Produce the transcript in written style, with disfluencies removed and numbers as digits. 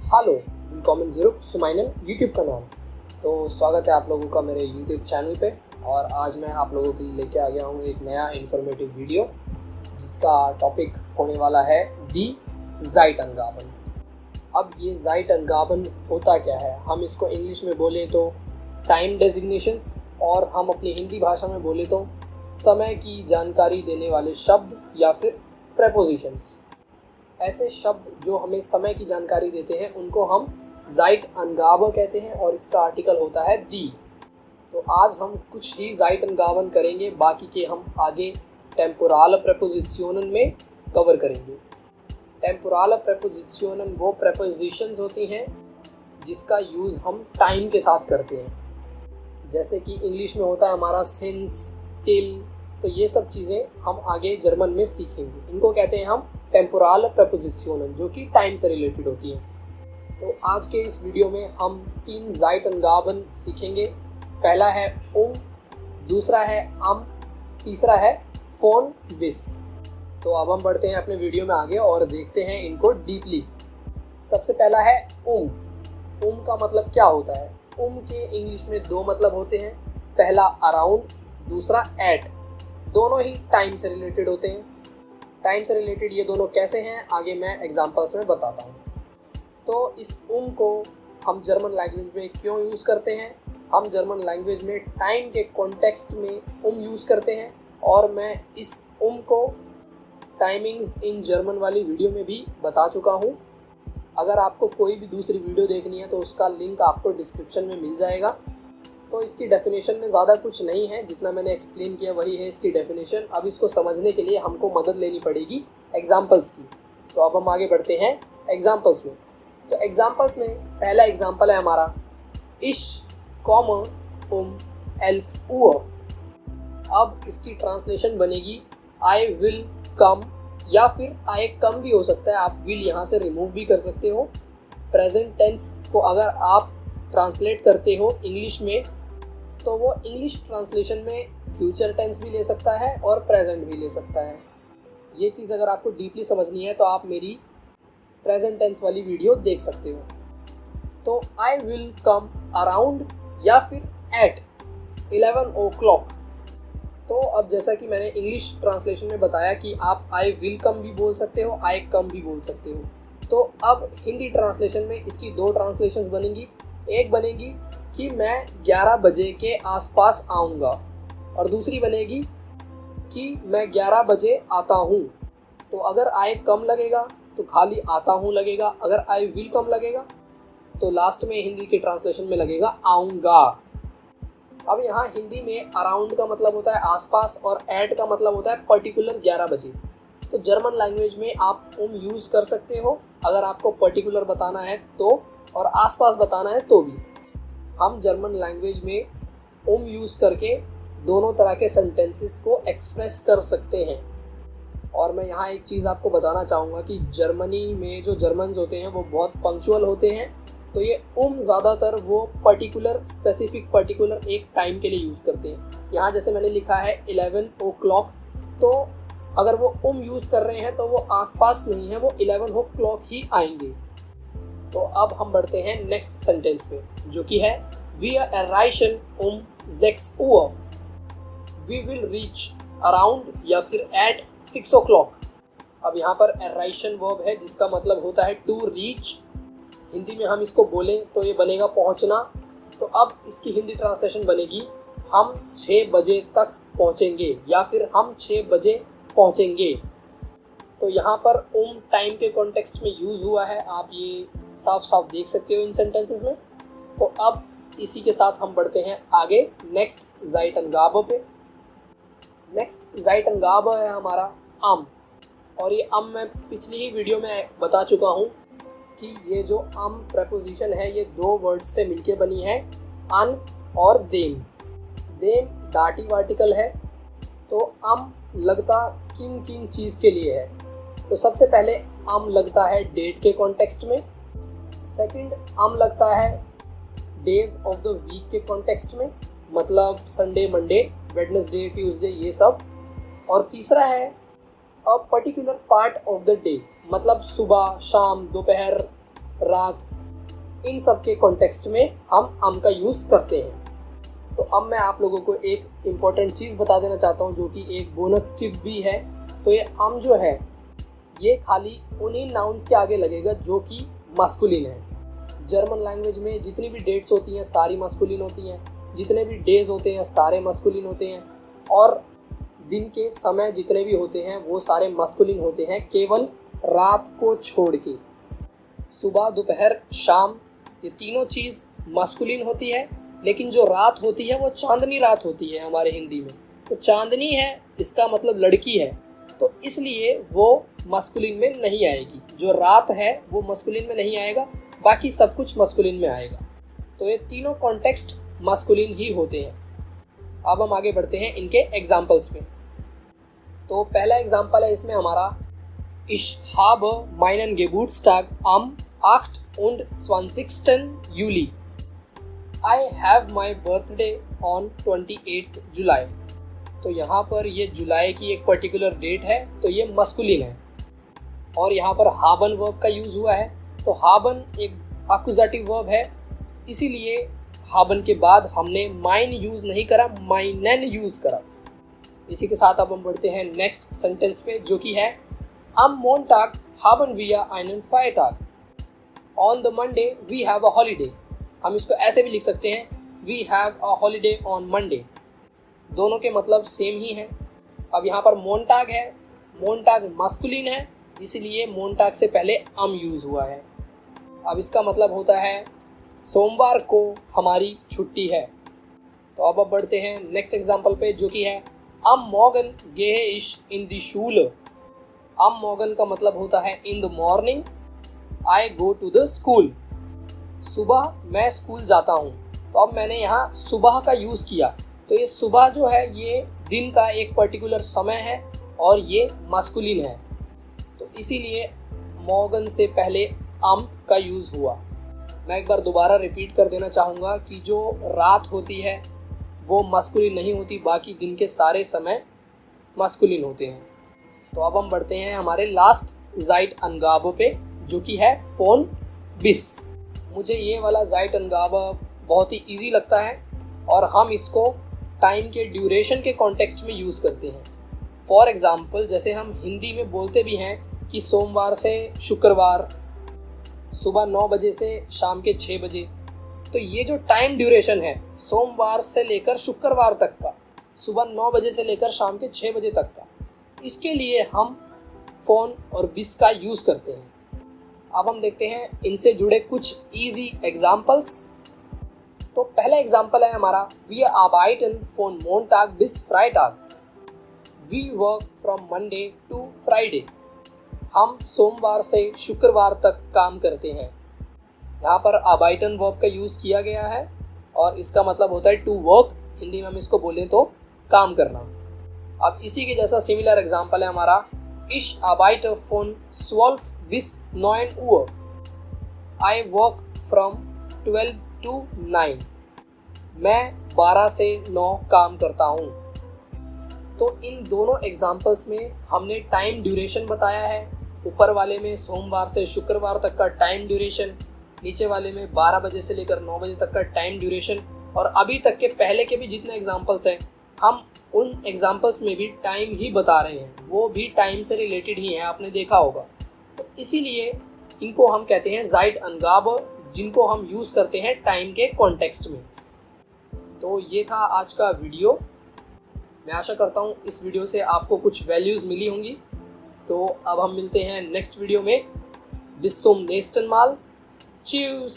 Hello, willkommen zurück zu meinem YouTube kanal। तो स्वागत है आप लोगों का मेरे यूट्यूब चैनल पे। और आज मैं आप लोगों के लिए लेके आ गया हूँ एक नया इन्फॉर्मेटिव वीडियो जिसका टॉपिक होने वाला है दी ज़ाइटअनगाबन। अब ये ज़ाइटअनगाबन होता क्या है? हम इसको इंग्लिश में बोले तो टाइम डेजिग्नेशंस और हम अपनी हिंदी भाषा में बोले तो समय की जानकारी देने वाले शब्द या फिर प्रेपोजिशंस। ऐसे शब्द जो हमें समय की जानकारी देते हैं उनको हम ज़ाइटअनगाबन कहते हैं और इसका आर्टिकल होता है दी। तो आज हम कुछ ही ज़ाइटअनगाबन करेंगे, बाकी के हम आगे टेम्पोरल प्रेपोजिशनन में कवर करेंगे। टेम्पोरल प्रेपोजिशनन वो प्रेपोजिशंस होती हैं जिसका यूज़ हम टाइम के साथ करते हैं। जैसे कि इंग्लिश में होता है हमारा सिंस, टिल। तो ये सब चीज़ें हम आगे जर्मन में सीखेंगे। इनको कहते हैं हम टेम्पोरल प्रेपोजिशनन, जो कि टाइम से रिलेटेड होती हैं। तो आज के इस वीडियो में हम 3 ज़ाइटअनगाबन सीखेंगे। पहला है दूसरा है तीसरा है फोन विस। तो अब हम बढ़ते हैं अपने वीडियो में आगे और देखते हैं इनको डीपली। सबसे पहला है का मतलब क्या होता है? के इंग्लिश में 2 मतलब होते हैं। पहला अराउंड, दूसरा एट। दोनों ही टाइम से रिलेटेड होते हैं। टाइम से रिलेटेड ये दोनों कैसे हैं आगे मैं एग्जांपल्स में बताता हूँ। तो इस को हम जर्मन लैंग्वेज में क्यों यूज़ करते हैं? हम जर्मन लैंग्वेज में टाइम के कॉन्टेक्स्ट में यूज़ करते हैं और मैं इस को टाइमिंग्स इन जर्मन वाली वीडियो में भी बता चुका हूँ। अगर आपको कोई भी दूसरी वीडियो देखनी है तो उसका लिंक आपको डिस्क्रिप्शन में मिल जाएगा। तो इसकी डेफिनेशन में ज़्यादा कुछ नहीं है, जितना मैंने एक्सप्लेन किया वही है इसकी डेफिनेशन। अब इसको समझने के लिए हमको मदद लेनी पड़ेगी एग्जाम्पल्स की। तो अब हम आगे बढ़ते हैं एग्जाम्पल्स में। तो एग्जाम्पल्स में पहला एग्जाम्पल है हमारा इश एल्फ उअर। अब इसकी ट्रांसलेशन बनेगी आई विल कम, या फिर आई कम भी हो सकता है। आप विल यहाँ से रिमूव भी कर सकते हो। प्रेजेंट टेंस को अगर आप ट्रांसलेट करते हो इंग्लिश में तो वो इंग्लिश ट्रांसलेशन में फ्यूचर टेंस भी ले सकता है और प्रेजेंट भी ले सकता है। ये चीज़ अगर आपको डीपली समझनी है तो आप मेरी प्रेजेंट टेंस वाली वीडियो देख सकते हो। तो आई विल कम अराउंड या फिर एट 11 o'clock। तो अब जैसा कि मैंने इंग्लिश ट्रांसलेशन में बताया कि आप आई विल कम भी बोल सकते हो, आई कम भी बोल सकते हो। तो अब हिंदी ट्रांसलेशन में इसकी 2 ट्रांसलेशंस बनेंगी। एक बनेगी कि मैं 11 बजे के आसपास आऊँगा और दूसरी बनेगी कि मैं 11 बजे आता हूँ। तो अगर आई कम लगेगा तो खाली आता हूँ लगेगा, अगर आई विल कम लगेगा तो लास्ट में हिंदी के ट्रांसलेशन में लगेगा आऊँगा। अब यहाँ हिंदी में अराउंड का मतलब होता है आसपास और एट का मतलब होता है पर्टिकुलर 11 बजे। तो जर्मन लैंग्वेज में आप यूज़ कर सकते हो अगर आपको पर्टिकुलर बताना है तो, और आसपास बताना है तो भी। हम जर्मन लैंग्वेज में यूज़ करके दोनों तरह के सेंटेंसेस को एक्सप्रेस कर सकते हैं। और मैं यहाँ एक चीज़ आपको बताना चाहूँगा कि जर्मनी में जो जर्मन्स होते हैं वो बहुत पंक्चुअल होते हैं। तो ये ज़्यादातर वो पर्टिकुलर एक टाइम के लिए यूज़ करते हैं। यहाँ जैसे मैंने लिखा है 11 o'clock, तो अगर वो यूज़ कर रहे हैं तो वो आसपास नहीं है, वो 11 o'clock ही आएंगे। तो अब हम बढ़ते हैं नेक्स्ट सेंटेंस पे, जो कि है Wir erreichen 6 Uhr। We will reach around या फिर at 6 o'clock। अब यहाँ पर erreichen वर्ब है जिसका मतलब होता है to reach। हिंदी में हम इसको बोलें तो ये बनेगा पहुँचना। तो अब इसकी हिंदी ट्रांसलेशन बनेगी हम 6 बजे तक पहुँचेंगे या फिर हम 6 बजे पहुँचेंगे। तो यहाँ पर टाइम के कॉन्टेक्स्ट में यूज़ हुआ है, आप ये साफ साफ देख सकते हो इन सेंटेंसेस में। तो अब इसी के साथ हम बढ़ते हैं आगे नेक्स्ट ज़ाइटअनगाबन पे। नेक्स्ट ज़ाइटअनगाबन है हमारा और ये मैं पिछली ही वीडियो में बता चुका हूँ कि ये जो प्रेपोजिशन है ये 2 वर्ड्स से मिलके बनी है, अन और देम। देम डार्टिव आर्टिकल है। तो लगता किन चीज़ के लिए है? तो सबसे पहले लगता है डेट के कॉन्टेक्स्ट में। सेकंड लगता है डेज ऑफ द वीक के कॉन्टेक्स्ट में, मतलब संडे, मंडे, वेडनेसडे, ट्यूसडे, ये सब। और तीसरा है a particular part of the day, मतलब सुबह, शाम, दोपहर, रात, इन सब के कॉन्टेक्स्ट में हम am का यूज़ करते हैं। तो अब मैं आप लोगों को एक इम्पॉर्टेंट चीज़ बता देना चाहता हूँ, जो कि एक बोनस टिप भी है। तो ये am जो है ये खाली उन्हीं नाउन्स के आगे लगेगा जो कि मस्कुलिन है। जर्मन लैंग्वेज में जितनी भी डेट्स होती हैं सारी मस्कुलिन होती हैं, जितने भी डेज होते हैं सारे मस्कुलिन होते हैं, और दिन के समय जितने भी होते हैं वो सारे मस्कुलिन होते हैं, केवल रात को छोड़ के। सुबह, दोपहर, शाम, ये तीनों चीज़ मस्कुलिन होती है, लेकिन जो रात होती है वो चांदनी रात होती है हमारे हिंदी में। तो चांदनी है इसका मतलब लड़की है, तो इसलिए वो मस्कुलिन में नहीं आएगी। जो रात है वो मस्कुलिन में नहीं आएगा, बाकी सब कुछ मस्कुलिन में आएगा। तो ये तीनों कॉन्टेक्स्ट मस्कुलिन ही होते हैं। अब हम आगे बढ़ते हैं इनके एग्जाम्पल्स में। तो पहला एग्जाम्पल है इसमें हमारा Ich habe meinen Geburtstag am 28. Juli. I have my birthday on 28th July. तो यहाँ पर ये जुलाई की एक पर्टिकुलर डेट है, तो ये मस्कुलिन है। और यहाँ पर हाबन वर्ब का यूज़ हुआ है। तो हाबन एक अक्यूजेटिव वर्ब है, इसीलिए हाबन के बाद हमने माइन यूज़ नहीं करा, माइनन यूज़ करा। इसी के साथ अब हम बढ़ते हैं नेक्स्ट सेंटेंस पे, जो कि है Am Montag haben wir einen Feiertag. On the Monday we have a holiday. हम इसको ऐसे भी लिख सकते हैं, We have a holiday on Monday. दोनों के मतलब सेम ही हैं। अब यहाँ पर मोन्टाग है, मोन्टाग मस्कुलिन है, इसलिए मोन्टाग से पहले am यूज़ हुआ है। अब इसका मतलब होता है सोमवार को हमारी छुट्टी है। तो अब बढ़ते हैं नेक्स्ट एग्जाम्पल पे, जो कि है Am Morgen gehe ich in die Schule. am morgen का मतलब होता है in the morning, I go to the school. सुबह मैं स्कूल जाता हूँ। तो अब मैंने यहाँ सुबह का यूज़ किया, तो ये सुबह जो है ये दिन का एक पर्टिकुलर समय है और ये मस्कुलिन है, तो इसीलिए मॉर्गन से पहले am का यूज़ हुआ। मैं एक बार दोबारा रिपीट कर देना चाहूँगा कि जो रात होती है वो मस्कुलिन नहीं होती, बाकी दिन के सारे समय मस्कुलिन होते हैं। तो अब हम बढ़ते हैं हमारे लास्ट ज़ाइट अनगाबो पे, जो कि है फ़ोन बिस। मुझे ये वाला ज़ाइट अनगाबो बहुत ही इजी लगता है और हम इसको टाइम के ड्यूरेशन के कॉन्टेक्स्ट में यूज़ करते हैं। फॉर एग्ज़ाम्पल, जैसे हम हिंदी में बोलते भी हैं कि सोमवार से शुक्रवार, सुबह 9 बजे से शाम के 6 बजे, तो ये जो टाइम ड्यूरेशन है सोमवार से लेकर शुक्रवार तक का, सुबह 9 बजे से लेकर शाम के 6 बजे तक का, इसके लिए हम फ़ोन और बिस का यूज़ करते हैं। अब हम देखते हैं इनसे जुड़े कुछ इजी एग्जाम्पल्स। तो पहला एग्जाम्पल है हमारा Wir arbeiten von Montag bis Freitag. We work from Monday to Friday. हम सोमवार से शुक्रवार तक काम करते हैं। यहाँ पर arbeiten वर्ब का यूज़ किया गया है और इसका मतलब होता है to work, हिंदी में हम इसको बोलें तो काम करना। अब इसी के जैसा सिमिलर एग्जाम्पल है हमारा Ich arbeite von 12 bis 9 Uhr. I work from 12 to 9. मैं 12 से 9 काम करता हूँ। तो इन दोनों एग्जाम्पल्स में हमने टाइम ड्यूरेशन बताया है। ऊपर वाले में सोमवार से शुक्रवार तक का टाइम ड्यूरेशन, नीचे वाले में 12 बजे से लेकर 9 बजे तक का टाइम ड्यूरेशन, और अभी तक के पहले के भी जितने एग्जाम्पल्स हैं हम उन एग्जाम्पल्स में भी टाइम ही बता रहे हैं, वो भी टाइम से रिलेटेड ही हैं, आपने देखा होगा। तो इसीलिए इनको हम कहते हैं ज़ाइट अनगाबो, जिनको हम यूज़ करते हैं टाइम के कॉन्टेक्स्ट में। तो ये था आज का वीडियो। मैं आशा करता हूँ इस वीडियो से आपको कुछ वैल्यूज़ मिली होंगी। तो अब हम मिलते हैं नेक्स्ट वीडियो में। बिस zum nächsten Mal। Tschüss।